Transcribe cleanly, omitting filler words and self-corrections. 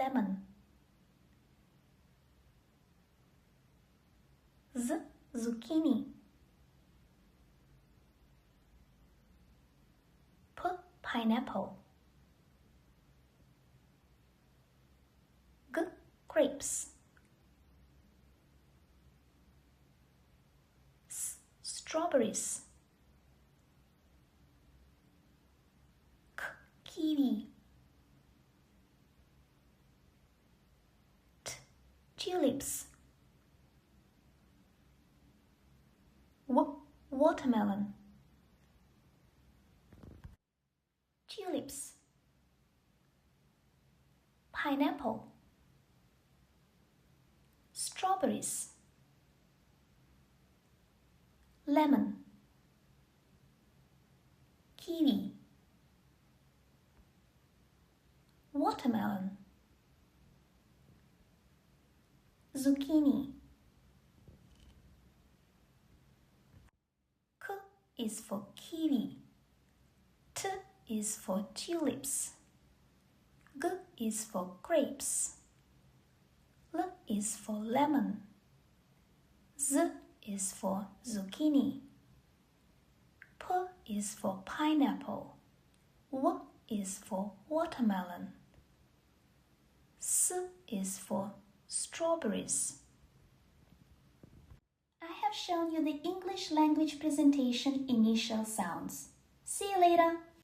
lemon. Z, zucchini. P, pineapple. G, grapes. S, strawberries. K, kiwi. T, tulips. W, watermelon. Tulips. Pineapple. Strawberries. Lemon. Kiwi. Watermelon. Zucchini. K is for kiwi. T is for tulips. G is for grapes. L is for lemon. Z is for zucchini. P is for pineapple. W is for watermelon. S is for strawberries. I have shown you the English language presentation initial sounds. See you later!